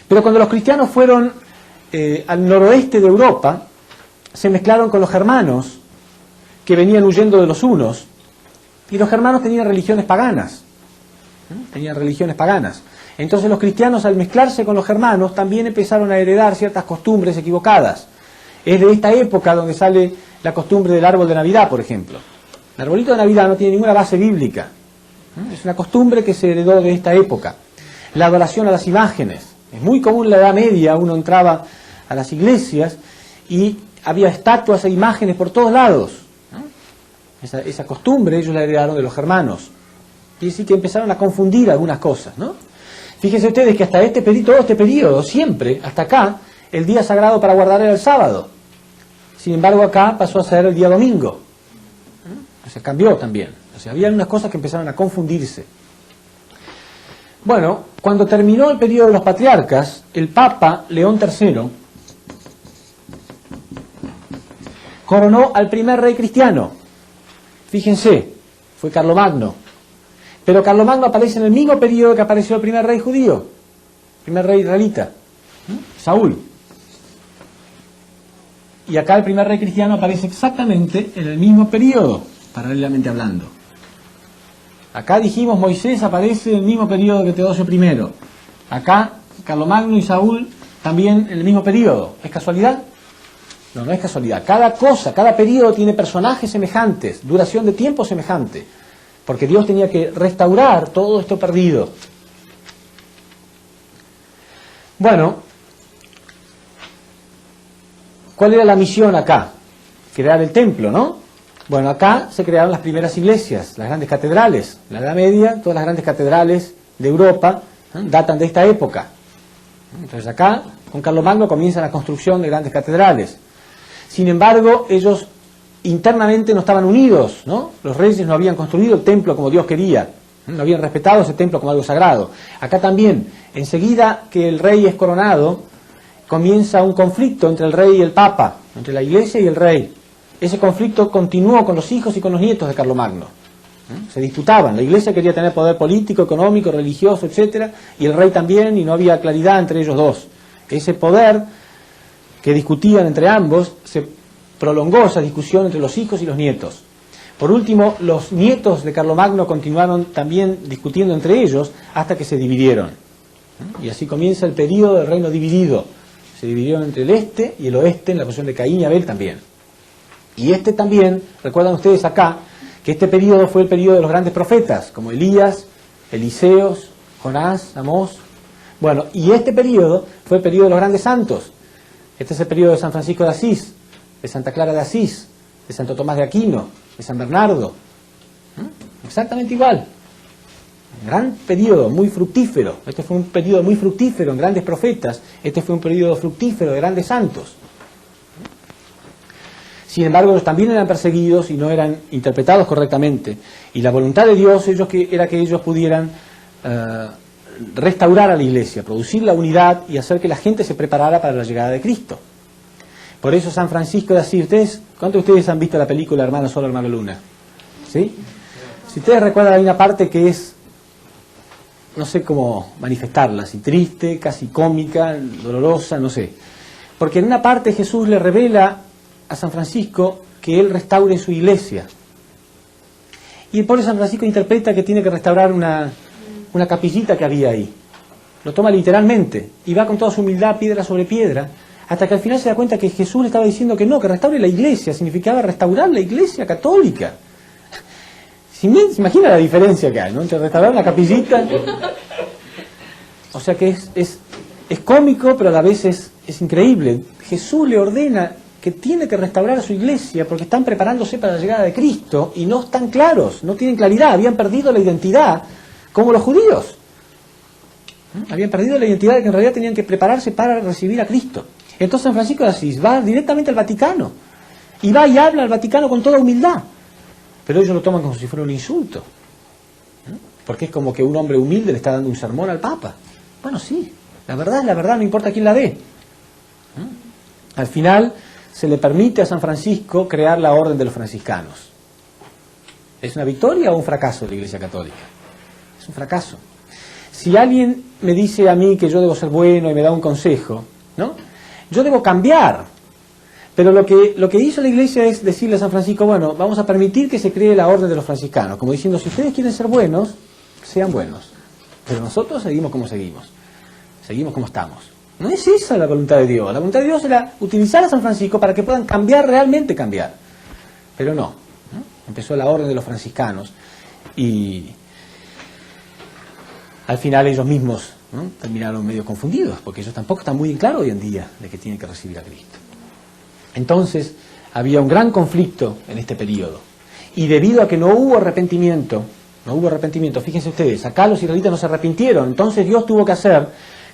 Pero cuando los cristianos fueron al noroeste de Europa, se mezclaron con los germanos, que venían huyendo de los hunos, y los germanos tenían religiones paganas. Entonces los cristianos, al mezclarse con los germanos, también empezaron a heredar ciertas costumbres equivocadas. Es de esta época donde sale la costumbre del árbol de Navidad, por ejemplo. El arbolito de Navidad no tiene ninguna base bíblica. Es una costumbre que se heredó de esta época. La adoración a las imágenes. Es muy común en la Edad Media, uno entraba a las iglesias y había estatuas e imágenes por todos lados. Esa costumbre ellos la heredaron de los germanos. Y así que empezaron a confundir algunas cosas, ¿no? Fíjense ustedes que hasta todo este periodo, siempre, hasta acá, el día sagrado para guardar era el sábado. Sin embargo, acá pasó a ser el día domingo. O sea, cambió también. O sea, había unas cosas que empezaron a confundirse. Bueno, cuando terminó el periodo de los patriarcas, el Papa León III coronó al primer rey cristiano. Fíjense, fue Carlomagno. Pero Carlomagno aparece en el mismo periodo que apareció el primer rey judío, el primer rey israelita, Saúl. Y acá el primer rey cristiano aparece exactamente en el mismo periodo, paralelamente hablando. Acá dijimos Moisés aparece en el mismo periodo que Teodosio I. Acá Carlomagno y Saúl también en el mismo periodo. ¿Es casualidad? No, no es casualidad. Cada cosa, cada periodo tiene personajes semejantes, duración de tiempo semejante. Porque Dios tenía que restaurar todo esto perdido. Bueno, ¿cuál era la misión acá? Crear el templo, ¿no? Bueno, acá se crearon las primeras iglesias, las grandes catedrales. En la Edad Media, todas las grandes catedrales de Europa datan de esta época. Entonces acá, con Carlomagno, comienza la construcción de grandes catedrales. Sin embargo, ellos internamente no estaban unidos, ¿no? Los reyes no habían construido el templo como Dios quería, no habían respetado ese templo como algo sagrado. Acá también, enseguida que el rey es coronado, comienza un conflicto entre el rey y el papa, entre la iglesia y el rey. Ese conflicto continuó con los hijos y con los nietos de Carlomagno. Se disputaban, la iglesia quería tener poder político, económico, religioso, etcétera, y el rey también, y no había claridad entre ellos dos. Ese poder que discutían entre ambos se prolongó esa discusión entre los hijos y los nietos. Por último, los nietos de Carlomagno continuaron también discutiendo entre ellos hasta que se dividieron. Y así comienza el periodo del reino dividido. Se dividieron entre el este y el oeste en la posición de Caín y Abel también. Y este también, recuerdan ustedes acá, que este periodo fue el periodo de los grandes profetas, como Elías, Eliseos, Jonás, Amós. Bueno, y este periodo fue el periodo de los grandes santos. Este es el periodo de San Francisco de Asís, de Santa Clara de Asís, de Santo Tomás de Aquino, de San Bernardo. Exactamente igual. Un gran periodo, muy fructífero. Este fue un periodo muy fructífero en grandes profetas. Este fue un periodo fructífero de grandes santos. Sin embargo, ellos también eran perseguidos y no eran interpretados correctamente. Y la voluntad de Dios era que ellos pudieran restaurar a la iglesia, producir la unidad y hacer que la gente se preparara para la llegada de Cristo. Por eso San Francisco de Asís, ¿cuántos de ustedes han visto la película Hermano Sol, Hermano Luna? ¿Sí? Si ustedes recuerdan, hay una parte que es, no sé cómo manifestarla, así triste, casi cómica, dolorosa, no sé. Porque en una parte Jesús le revela a San Francisco que él restaure su iglesia. Y el pobre San Francisco interpreta que tiene que restaurar una capillita que había ahí. Lo toma literalmente y va con toda su humildad, piedra sobre piedra, hasta que al final se da cuenta que Jesús le estaba diciendo que no, que restaure la iglesia, significaba restaurar la iglesia católica. ¿Se imagina la diferencia que hay, ¿no? Entre restaurar una capillita? O sea que es cómico, pero a la vez es increíble. Jesús le ordena que tiene que restaurar a su iglesia porque están preparándose para la llegada de Cristo y no están claros, no tienen claridad, habían perdido la identidad como los judíos. Habían perdido la identidad de que en realidad tenían que prepararse para recibir a Cristo. Entonces San Francisco de Asís va directamente al Vaticano y va y habla al Vaticano con toda humildad, pero ellos lo toman como si fuera un insulto, porque es como que un hombre humilde le está dando un sermón al Papa. Bueno, sí, la verdad es la verdad, no importa quién la dé. Al final se le permite a San Francisco crear la Orden de los Franciscanos. ¿Es una victoria o un fracaso de la Iglesia Católica? Es un fracaso. Si alguien me dice a mí que yo debo ser bueno y me da un consejo, ¿no? Yo debo cambiar. Pero lo que hizo la Iglesia es decirle a San Francisco, bueno, vamos a permitir que se cree la Orden de los Franciscanos, como diciendo, si ustedes quieren ser buenos, sean buenos. Pero nosotros seguimos como seguimos como estamos. No es esa la voluntad de Dios. La voluntad de Dios era utilizar a San Francisco para que puedan cambiar, realmente cambiar. Pero no. Empezó la Orden de los Franciscanos y al final ellos mismos, ¿no?, terminaron medio confundidos, porque ellos tampoco están muy en claro hoy en día de que tienen que recibir a Cristo. Entonces había un gran conflicto en este periodo. Y debido a que no hubo arrepentimiento, fíjense ustedes, acá los israelitas no se arrepintieron, entonces Dios tuvo que hacer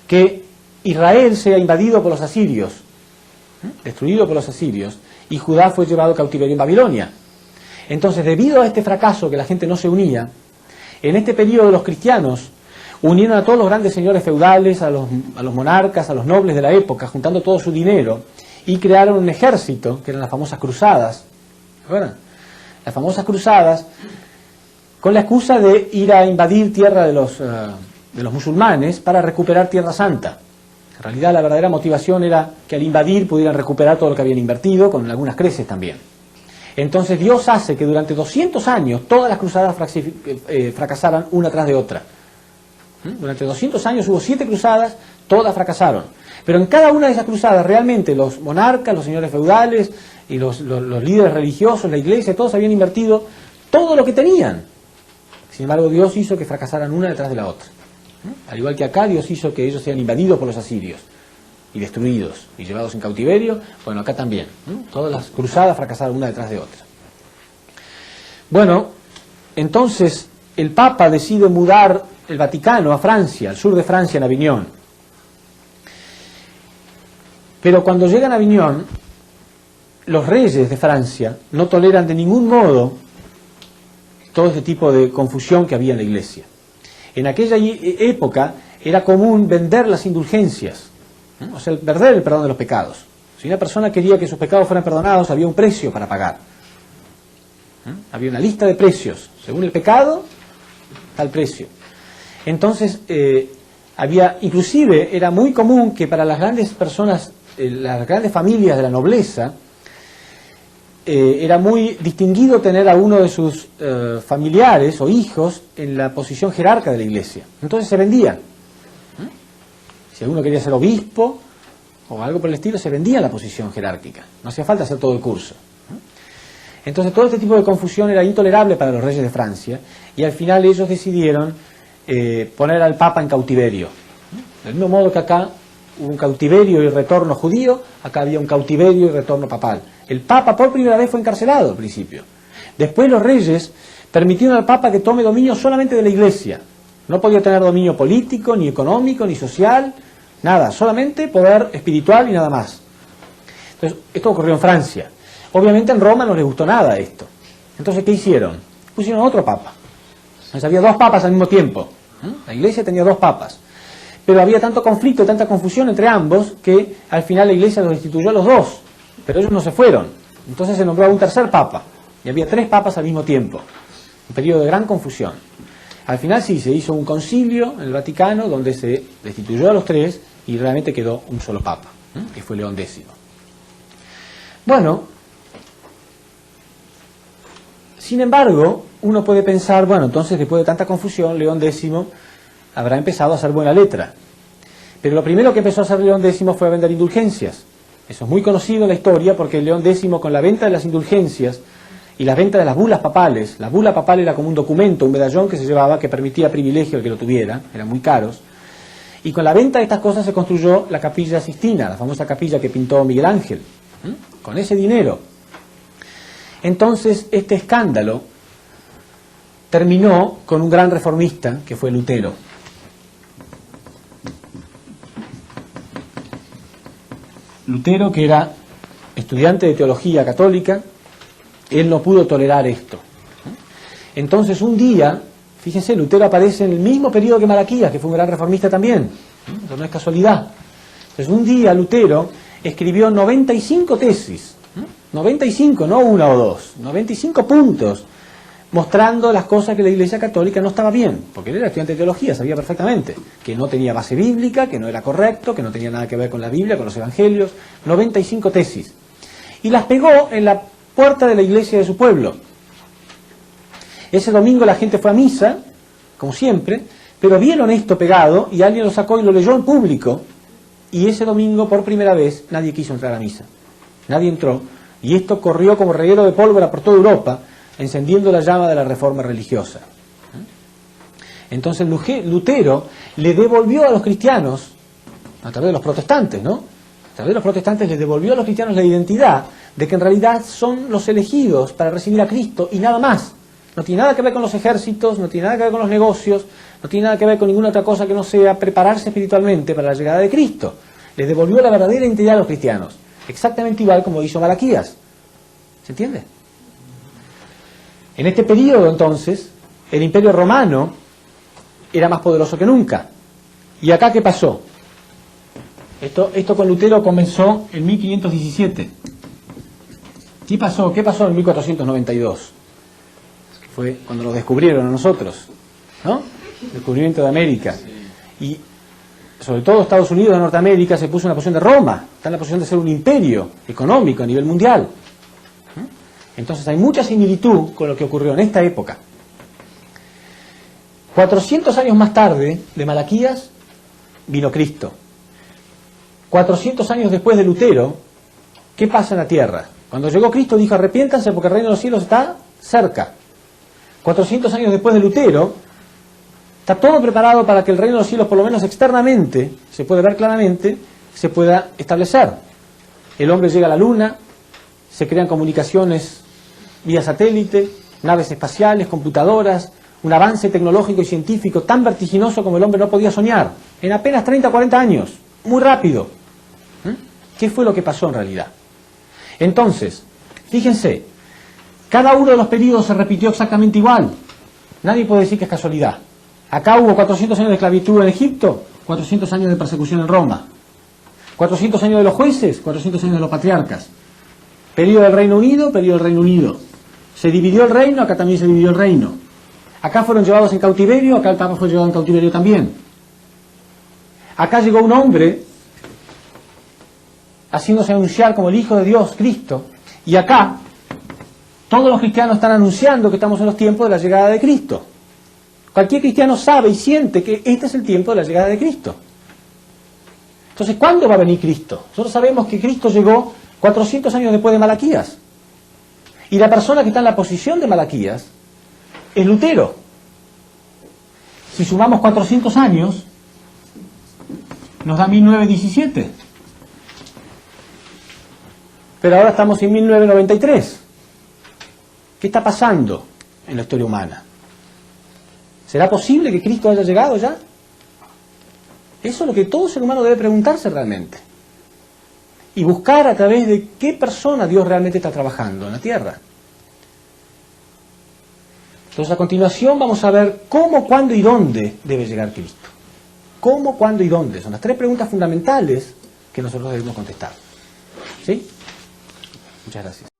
que Israel sea invadido por los asirios, destruido por los asirios, y Judá fue llevado cautiverio en Babilonia. Entonces, debido a este fracaso, que la gente no se unía, en este periodo los cristianos unieron a todos los grandes señores feudales, a los monarcas, a los nobles de la época, juntando todo su dinero, y crearon un ejército, que eran las famosas cruzadas. ¿Recuerdan? Las famosas cruzadas, con la excusa de ir a invadir tierra de los musulmanes para recuperar Tierra Santa. En realidad la verdadera motivación era que al invadir pudieran recuperar todo lo que habían invertido, con algunas creces también. Entonces Dios hace que durante 200 años todas las cruzadas fracasaran una tras de otra. Durante 200 años hubo 7 cruzadas, todas fracasaron. Pero en cada una de esas cruzadas realmente los monarcas, los señores feudales y los líderes religiosos, la iglesia, todos habían invertido todo lo que tenían. Sin embargo, Dios hizo que fracasaran una detrás de la otra. Al igual que acá, Dios hizo que ellos sean invadidos por los asirios y destruidos y llevados en cautiverio. Bueno, acá también. Todas las cruzadas fracasaron una detrás de otra. Bueno, entonces el Papa decide mudar el Vaticano a Francia, al sur de Francia, en Aviñón. Pero cuando llegan a Aviñón, los reyes de Francia no toleran de ningún modo todo este tipo de confusión que había en la Iglesia. En aquella época era común vender las indulgencias, o sea, perder el perdón de los pecados. Si una persona quería que sus pecados fueran perdonados, había un precio para pagar. Había una lista de precios. Según el pecado, tal precio. Entonces, inclusive era muy común que para las grandes personas, las grandes familias de la nobleza, era muy distinguido tener a uno de sus familiares o hijos en la posición jerarca de la iglesia. Entonces se vendía. Si alguno quería ser obispo o algo por el estilo, se vendía la posición jerárquica. No hacía falta hacer todo el curso. Entonces todo este tipo de confusión era intolerable para los reyes de Francia y al final ellos decidieron poner al Papa en cautiverio. Del mismo modo que acá hubo un cautiverio y retorno judío, acá había un cautiverio y retorno papal. El Papa por primera vez fue encarcelado al principio. Después los reyes permitieron al Papa que tome dominio solamente de la Iglesia. No podía tener dominio político, ni económico, ni social, nada, solamente poder espiritual y nada más. Entonces, esto ocurrió en Francia. Obviamente en Roma no les gustó nada esto. Entonces, ¿qué hicieron? Pusieron a otro Papa. Entonces, había 2 papas al mismo tiempo. La Iglesia tenía 2 papas. Pero había tanto conflicto, tanta confusión entre ambos, que al final la Iglesia los destituyó a los 2. pero ellos no se fueron. Entonces se nombró a un tercer papa, y había 3 papas al mismo tiempo, un periodo de gran confusión. Al final sí, se hizo un concilio en el Vaticano, donde se destituyó a los 3, y realmente quedó un solo papa, que fue León X. Bueno, sin embargo, uno puede pensar, bueno, entonces después de tanta confusión, León X habrá empezado a hacer buena letra. Pero lo primero que empezó a hacer León X fue a vender indulgencias. Eso es muy conocido en la historia, porque León X, con la venta de las indulgencias y la venta de las bulas papales, la bula papal era como un documento, un medallón que se llevaba, que permitía privilegio al que lo tuviera, eran muy caros, y con la venta de estas cosas se construyó la Capilla Sixtina, la famosa capilla que pintó Miguel Ángel, con ese dinero. Entonces, este escándalo terminó con un gran reformista, que fue Lutero. Lutero, que era estudiante de teología católica, él no pudo tolerar esto. Entonces un día, fíjense, Lutero aparece en el mismo periodo que Malaquías, que fue un gran reformista también. Eso no es casualidad. Entonces un día Lutero escribió 95 tesis, 95, no 1 o 2, 95 puntos, mostrando las cosas que la Iglesia Católica no estaba bien, porque él era estudiante de teología, sabía perfectamente que no tenía base bíblica, que no era correcto, que no tenía nada que ver con la Biblia, con los Evangelios, 95 tesis. Y las pegó en la puerta de la iglesia de su pueblo. Ese domingo la gente fue a misa, como siempre, pero vieron esto pegado y alguien lo sacó y lo leyó en público, y ese domingo por primera vez nadie quiso entrar a misa. Nadie entró, y esto corrió como reguero de pólvora por toda Europa, encendiendo la llama de la reforma religiosa. Entonces Lutero le devolvió a los cristianos, a través de los protestantes, ¿no? A través de los protestantes les devolvió a los cristianos la identidad de que en realidad son los elegidos para recibir a Cristo y nada más. No tiene nada que ver con los ejércitos, no tiene nada que ver con los negocios, no tiene nada que ver con ninguna otra cosa que no sea prepararse espiritualmente para la llegada de Cristo. Les devolvió la verdadera identidad a los cristianos, exactamente igual como hizo Malaquías. ¿Se entiende? En este periodo, entonces, el Imperio Romano era más poderoso que nunca. ¿Y acá qué pasó? Esto con Lutero comenzó en 1517. ¿Qué pasó? ¿Qué pasó en 1492? Que fue cuando lo descubrieron a nosotros, ¿no? El descubrimiento de América. Y sobre todo Estados Unidos de Norteamérica se puso en la posición de Roma, está en la posición de ser un imperio económico a nivel mundial. Entonces hay mucha similitud con lo que ocurrió en esta época. 400 años más tarde de Malaquías vino Cristo. 400 años después de Lutero, ¿qué pasa en la tierra? Cuando llegó Cristo dijo: arrepiéntanse porque el reino de los cielos está cerca. 400 años después de Lutero, está todo preparado para que el reino de los cielos, por lo menos externamente, se puede ver claramente, se pueda establecer. El hombre llega a la luna, se crean comunicaciones vía satélite, naves espaciales, computadoras, un avance tecnológico y científico tan vertiginoso como el hombre no podía soñar, en apenas 30 o 40 años, muy rápido. ¿Qué fue lo que pasó en realidad? Entonces, fíjense, cada uno de los periodos se repitió exactamente igual. Nadie puede decir que es casualidad. Acá hubo 400 años de esclavitud en Egipto, 400 años de persecución en Roma, 400 años de los jueces, 400 años de los patriarcas. Periodo del Reino Unido, periodo del Reino Unido. Se dividió el reino, acá también se dividió el reino. Acá fueron llevados en cautiverio, acá el Papa fue llevado en cautiverio también. Acá llegó un hombre haciéndose anunciar como el Hijo de Dios, Cristo, y acá todos los cristianos están anunciando que estamos en los tiempos de la llegada de Cristo. Cualquier cristiano sabe y siente que este es el tiempo de la llegada de Cristo. Entonces, ¿cuándo va a venir Cristo? Nosotros sabemos que Cristo llegó 400 años después de Malaquías. Y la persona que está en la posición de Malaquías es Lutero. Si sumamos 400 años, nos da 1917. Pero ahora estamos en 1993. ¿Qué está pasando en la historia humana? ¿Será posible que Cristo haya llegado ya? Eso es lo que todo ser humano debe preguntarse realmente. Y buscar a través de qué persona Dios realmente está trabajando en la tierra. Entonces, a continuación vamos a ver cómo, cuándo y dónde debe llegar Cristo. ¿Cómo, cuándo y dónde? Son las 3 preguntas fundamentales que nosotros debemos contestar. ¿Sí? Muchas gracias.